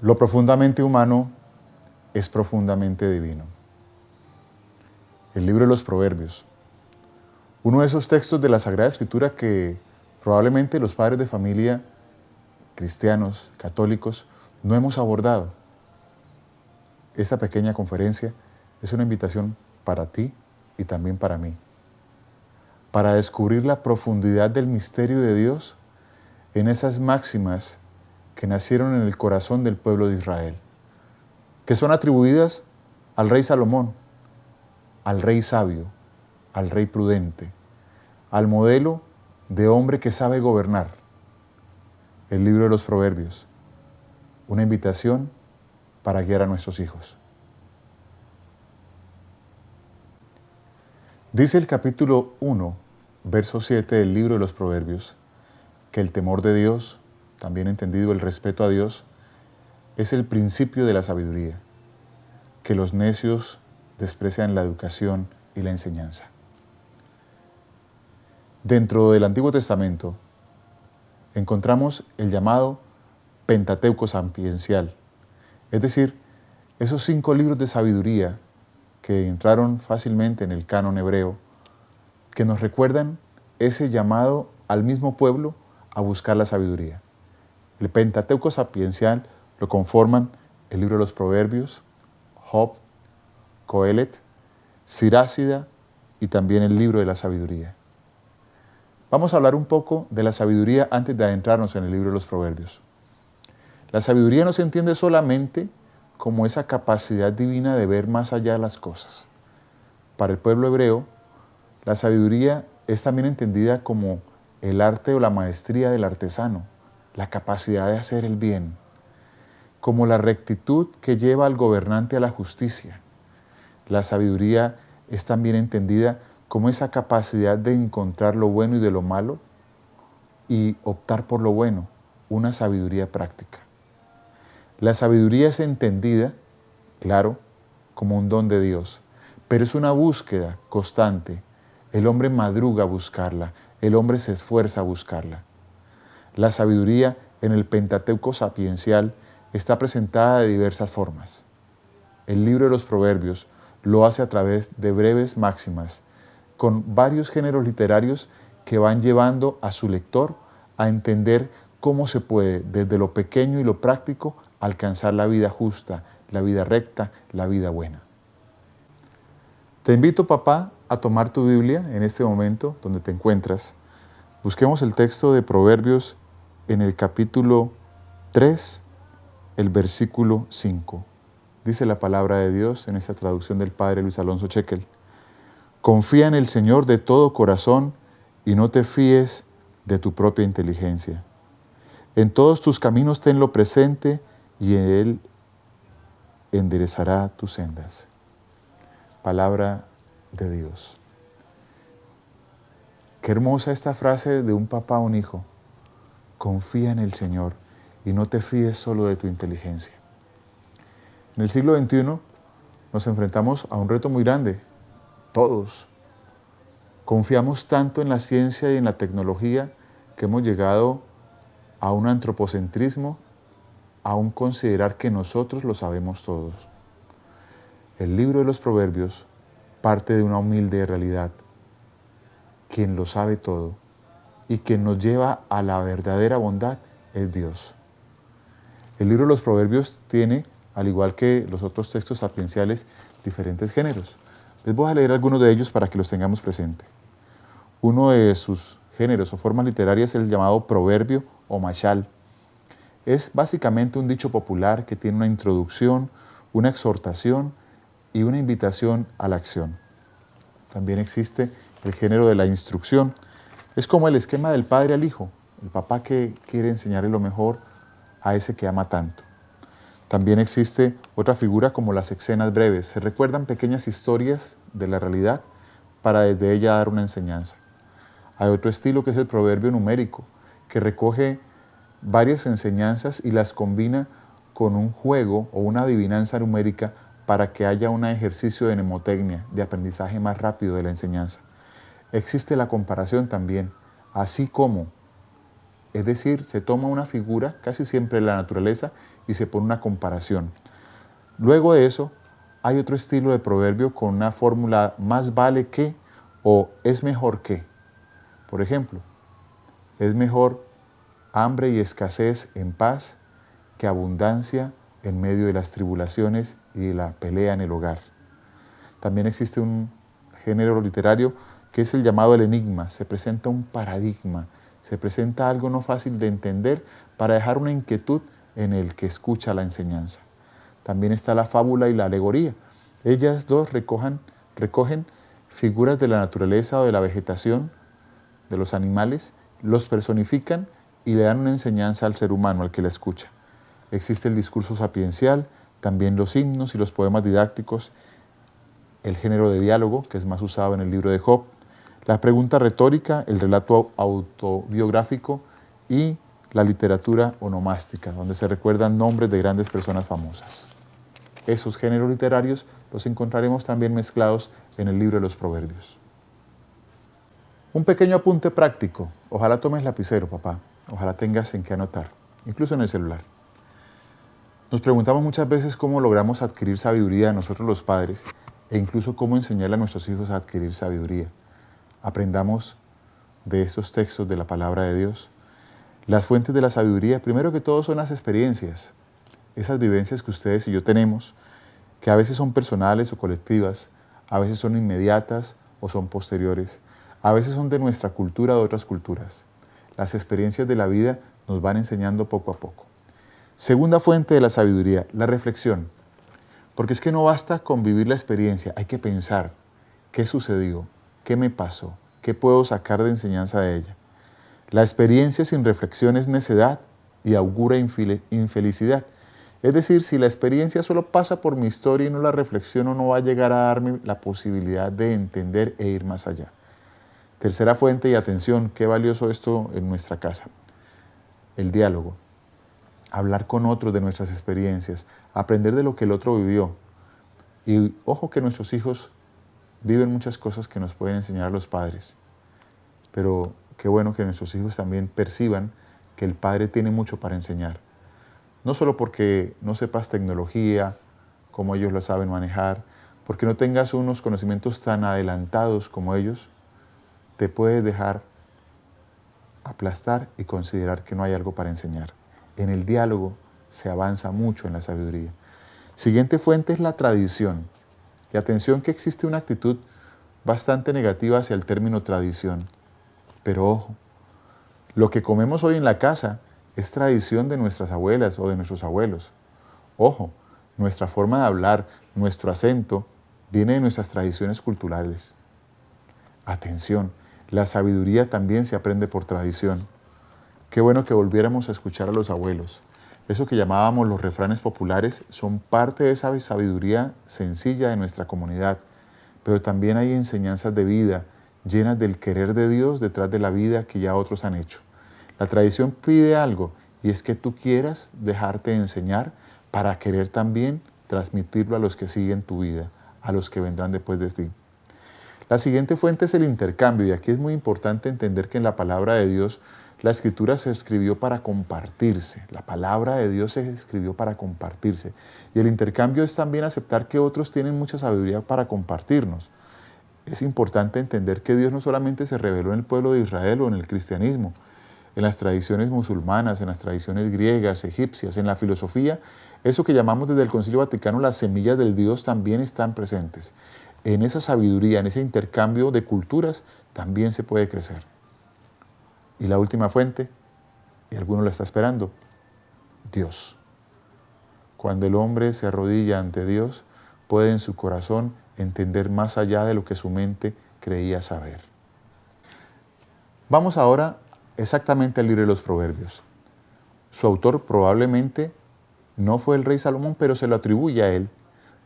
Lo profundamente humano es profundamente divino. El libro de los Proverbios. Uno de esos textos de la Sagrada Escritura que probablemente los padres de familia cristianos, católicos, no hemos abordado. Esta pequeña conferencia es una invitación para ti y también para mí, para descubrir la profundidad del misterio de Dios en esas máximas que nacieron en el corazón del pueblo de Israel, que son atribuidas al rey Salomón, al rey sabio, al rey prudente, al modelo de hombre que sabe gobernar. El libro de los Proverbios, una invitación para guiar a nuestros hijos. Dice el capítulo 1, verso 7 del libro de los Proverbios, que el temor de Dios, también entendido el respeto a Dios, es el principio de la sabiduría, que los necios desprecian la educación y la enseñanza. Dentro del Antiguo Testamento encontramos el llamado Pentateuco sapiencial, es decir, esos 5 libros de sabiduría que entraron fácilmente en el canon hebreo, que nos recuerdan ese llamado al mismo pueblo a buscar la sabiduría. El Pentateuco sapiencial lo conforman el libro de los Proverbios, Job, Coelet, Sirácida y también el libro de la sabiduría. Vamos a hablar un poco de la sabiduría antes de adentrarnos en el libro de los Proverbios. La sabiduría no se entiende solamente como esa capacidad divina de ver más allá de las cosas. Para el pueblo hebreo, la sabiduría es también entendida como el arte o la maestría del artesano, la capacidad de hacer el bien, como la rectitud que lleva al gobernante a la justicia. La sabiduría es también entendida como esa capacidad de encontrar lo bueno y de lo malo y optar por lo bueno, una sabiduría práctica. La sabiduría es entendida, claro, como un don de Dios, pero es una búsqueda constante. El hombre madruga a buscarla, el hombre se esfuerza a buscarla. La sabiduría en el Pentateuco sapiencial está presentada de diversas formas. El libro de los Proverbios lo hace a través de breves máximas, con varios géneros literarios que van llevando a su lector a entender cómo se puede, desde lo pequeño y lo práctico, alcanzar la vida justa, la vida recta, la vida buena. Te invito, papá, a tomar tu Biblia en este momento donde te encuentras. Busquemos el texto de Proverbios en el capítulo 3, el versículo 5. Dice la palabra de Dios en esta traducción del padre Luis Alonso Chequel. Confía en el Señor de todo corazón y no te fíes de tu propia inteligencia. En todos tus caminos tenlo presente y Él enderezará tus sendas. Palabra de Dios. Qué hermosa esta frase de un papá a un hijo. Confía en el Señor y no te fíes solo de tu inteligencia. En el siglo XXI nos enfrentamos a un reto muy grande. Todos confiamos tanto en la ciencia y en la tecnología que hemos llegado a un antropocentrismo, a un considerar que nosotros lo sabemos todos. El libro de los Proverbios parte de una humilde realidad. Quien lo sabe todo y quien nos lleva a la verdadera bondad es Dios. El libro de los Proverbios tiene, al igual que los otros textos sapienciales, diferentes géneros. Les voy a leer algunos de ellos para que los tengamos presente. Uno de sus géneros o formas literarias es el llamado proverbio o mashal. Es básicamente un dicho popular que tiene una introducción, una exhortación y una invitación a la acción. También existe el género de la instrucción. Es como el esquema del padre al hijo, el papá que quiere enseñarle lo mejor a ese que ama tanto. También existe otra figura como las escenas breves. Se recuerdan pequeñas historias de la realidad para desde ella dar una enseñanza. Hay otro estilo que es el proverbio numérico, que recoge varias enseñanzas y las combina con un juego o una adivinanza numérica para que haya un ejercicio de mnemotecnia, de aprendizaje más rápido de la enseñanza. Existe la comparación también, así como Es decir, se toma una figura, casi siempre de la naturaleza, y se pone una comparación. Luego de eso, hay otro estilo de proverbio con una fórmula más vale que o es mejor que. Por ejemplo, es mejor hambre y escasez en paz que abundancia en medio de las tribulaciones y de la pelea en el hogar. También existe un género literario que es el llamado el enigma. Se presenta un paradigma, se presenta algo no fácil de entender para dejar una inquietud en el que escucha la enseñanza. También está la fábula y la alegoría. Ellas dos recogen figuras de la naturaleza o de la vegetación, de los animales, los personifican y le dan una enseñanza al ser humano, al que la escucha. Existe el discurso sapiencial, también los himnos y los poemas didácticos, el género de diálogo, que es más usado en el libro de Job, la pregunta retórica, el relato autobiográfico y la literatura onomástica, donde se recuerdan nombres de grandes personas famosas. Esos géneros literarios los encontraremos también mezclados en el libro de los Proverbios. Un pequeño apunte práctico. Ojalá tomes lapicero, papá. Ojalá tengas en qué anotar, incluso en el celular. Nos preguntamos muchas veces cómo logramos adquirir sabiduría nosotros los padres e incluso cómo enseñarle a nuestros hijos a adquirir sabiduría. Aprendamos de estos textos de la palabra de Dios. Las fuentes de la sabiduría, primero que todo, son las experiencias. Esas vivencias que ustedes y yo tenemos, que a veces son personales o colectivas, a veces son inmediatas o son posteriores, a veces son de nuestra cultura o de otras culturas. Las experiencias de la vida nos van enseñando poco a poco. Segunda fuente de la sabiduría, la reflexión. Porque es que no basta con vivir la experiencia, hay que pensar qué sucedió, qué me pasó, qué puedo sacar de enseñanza de ella. La experiencia sin reflexión es necedad y augura infelicidad. Es decir, si la experiencia solo pasa por mi historia y no la reflexiono, no va a llegar a darme la posibilidad de entender e ir más allá. Tercera fuente y atención, qué valioso esto en nuestra casa. El diálogo. Hablar con otros de nuestras experiencias, aprender de lo que el otro vivió. Y ojo que nuestros hijos viven muchas cosas que nos pueden enseñar a los padres, pero qué bueno que nuestros hijos también perciban que el padre tiene mucho para enseñar. No solo porque no sepas tecnología, como ellos lo saben manejar, porque no tengas unos conocimientos tan adelantados como ellos, te puedes dejar aplastar y considerar que no hay algo para enseñar. En el diálogo se avanza mucho en la sabiduría. Siguiente fuente es la tradición. Y atención que existe una actitud bastante negativa hacia el término tradición. Pero ojo, lo que comemos hoy en la casa es tradición de nuestras abuelas o de nuestros abuelos. Ojo, nuestra forma de hablar, nuestro acento, viene de nuestras tradiciones culturales. Atención, la sabiduría también se aprende por tradición. Qué bueno que volviéramos a escuchar a los abuelos. Eso que llamábamos los refranes populares son parte de esa sabiduría sencilla de nuestra comunidad, pero también hay enseñanzas de vida llenas del querer de Dios detrás de la vida que ya otros han hecho. La tradición pide algo y es que tú quieras dejarte enseñar para querer también transmitirlo a los que siguen tu vida, a los que vendrán después de ti. La siguiente fuente es el intercambio y aquí es muy importante entender que en la palabra de Dios la escritura se escribió para compartirse, la palabra de Dios se escribió para compartirse. Y el intercambio es también aceptar que otros tienen mucha sabiduría para compartirnos. Es importante entender que Dios no solamente se reveló en el pueblo de Israel o en el cristianismo, en las tradiciones musulmanas, en las tradiciones griegas, egipcias, en la filosofía, eso que llamamos desde el Concilio Vaticano las semillas del Dios también están presentes. En esa sabiduría, en ese intercambio de culturas, también se puede crecer. Y la última fuente, y alguno la está esperando, Dios. Cuando el hombre se arrodilla ante Dios, puede en su corazón entender más allá de lo que su mente creía saber. Vamos ahora exactamente al libro de los Proverbios. Su autor probablemente no fue el rey Salomón, pero se lo atribuye a él,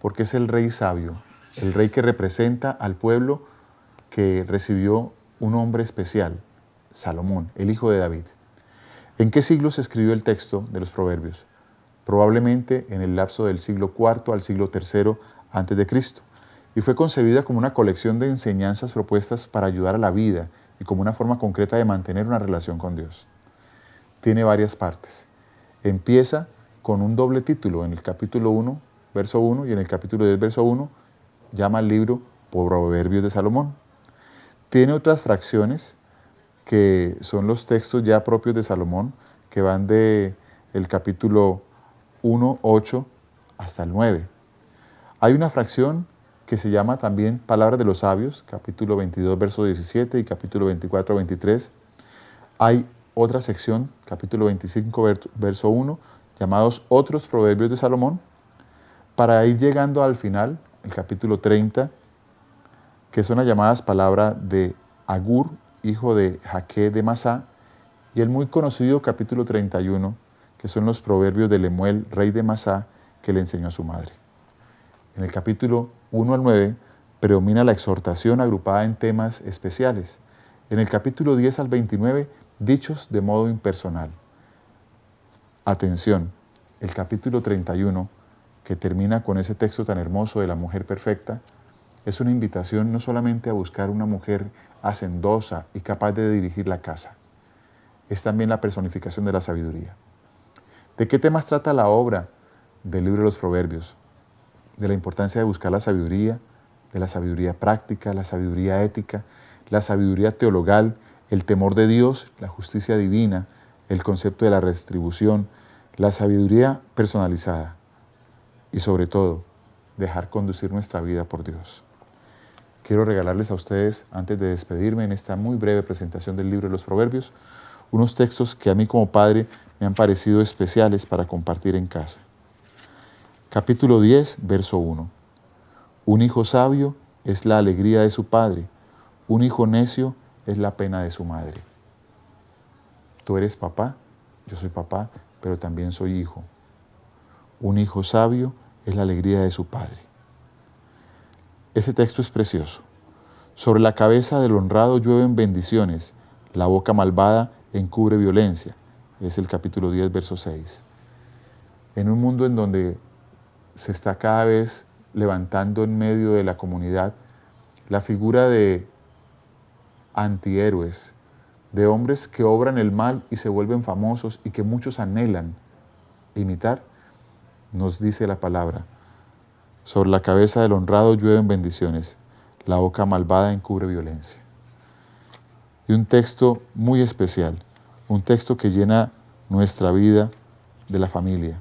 porque es el rey sabio, el rey que representa al pueblo que recibió un hombre especial, Salomón, el hijo de David. ¿En qué siglo se escribió el texto de los Proverbios? Probablemente en el lapso del siglo IV al siglo III a.C., y fue concebida como una colección de enseñanzas propuestas para ayudar a la vida y como una forma concreta de mantener una relación con Dios. tiene varias partes. Empieza con un doble título en el capítulo 1, verso 1 y en el capítulo 10, verso 1, llama al libro Proverbios de Salomón. Tiene otras fracciones que son los textos ya propios de Salomón, que van de el capítulo 1, 8 hasta el 9. Hay una fracción que se llama también Palabras de los Sabios, capítulo 22, verso 17 y capítulo 24, 23. Hay otra sección, capítulo 25, verso 1, llamados Otros Proverbios de Salomón, para ir llegando al final, el capítulo 30, que son las llamadas palabras de Agur, hijo de Jaque de Masá, y el muy conocido capítulo 31, que son los proverbios de Lemuel, rey de Masá, que le enseñó a su madre. En el capítulo 1 al 9 predomina la exhortación agrupada en temas especiales. En el capítulo 10 al 29, dichos de modo impersonal. Atención, el capítulo 31, que termina con ese texto tan hermoso de la mujer perfecta, es una invitación no solamente a buscar una mujer hacendosa y capaz de dirigir la casa, es también la personificación de la sabiduría. ¿De qué temas trata la obra del libro de los Proverbios? De la importancia de buscar la sabiduría, de la sabiduría práctica, la sabiduría ética, la sabiduría teologal, el temor de Dios, la justicia divina, el concepto de la retribución, la sabiduría personalizada y sobre todo, dejar conducir nuestra vida por Dios. Quiero regalarles a ustedes, antes de despedirme en esta muy breve presentación del libro de los Proverbios, unos textos que a mí como padre me han parecido especiales para compartir en casa. Capítulo 10, verso 1. Un hijo sabio es la alegría de su padre, un hijo necio es la pena de su madre. Tú eres papá, yo soy papá, pero también soy hijo. Un hijo sabio es la alegría de su padre. Ese texto es precioso. Sobre la cabeza del honrado llueven bendiciones, la boca malvada encubre violencia. Es el capítulo 10, verso 6. En un mundo en donde se está cada vez levantando en medio de la comunidad la figura de antihéroes, de hombres que obran el mal y se vuelven famosos y que muchos anhelan imitar, nos dice la palabra: sobre la cabeza del honrado llueven bendiciones, la boca malvada encubre violencia. Y un texto muy especial, un texto que llena nuestra vida de la familia.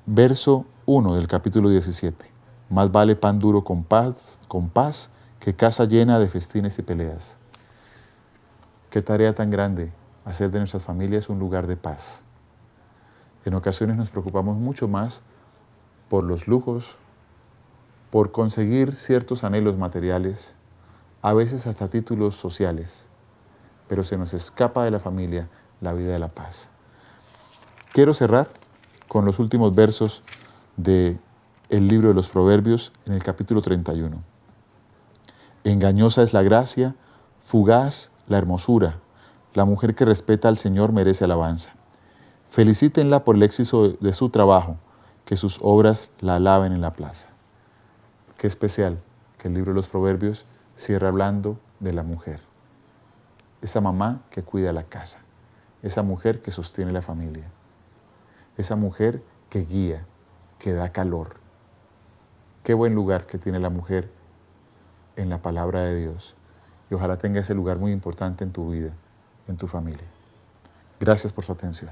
Verso 1 del capítulo 17. Más vale pan duro con paz que casa llena de festines y peleas. Qué tarea tan grande hacer de nuestras familias un lugar de paz. En ocasiones nos preocupamos mucho más por los lujos, por conseguir ciertos anhelos materiales, a veces hasta títulos sociales, pero se nos escapa de la familia la vida de la paz. Quiero cerrar con los últimos versos del libro de los Proverbios en el capítulo 31. Engañosa es la gracia, fugaz la hermosura. La mujer que respeta al Señor merece alabanza. Felicítenla por el éxito de su trabajo, que sus obras la alaben en la plaza. Qué especial que el libro de los Proverbios cierra hablando de la mujer. Esa mamá que cuida la casa, esa mujer que sostiene la familia, esa mujer que guía, que da calor. Qué buen lugar que tiene la mujer en la palabra de Dios. Y ojalá tenga ese lugar muy importante en tu vida, en tu familia. Gracias por su atención.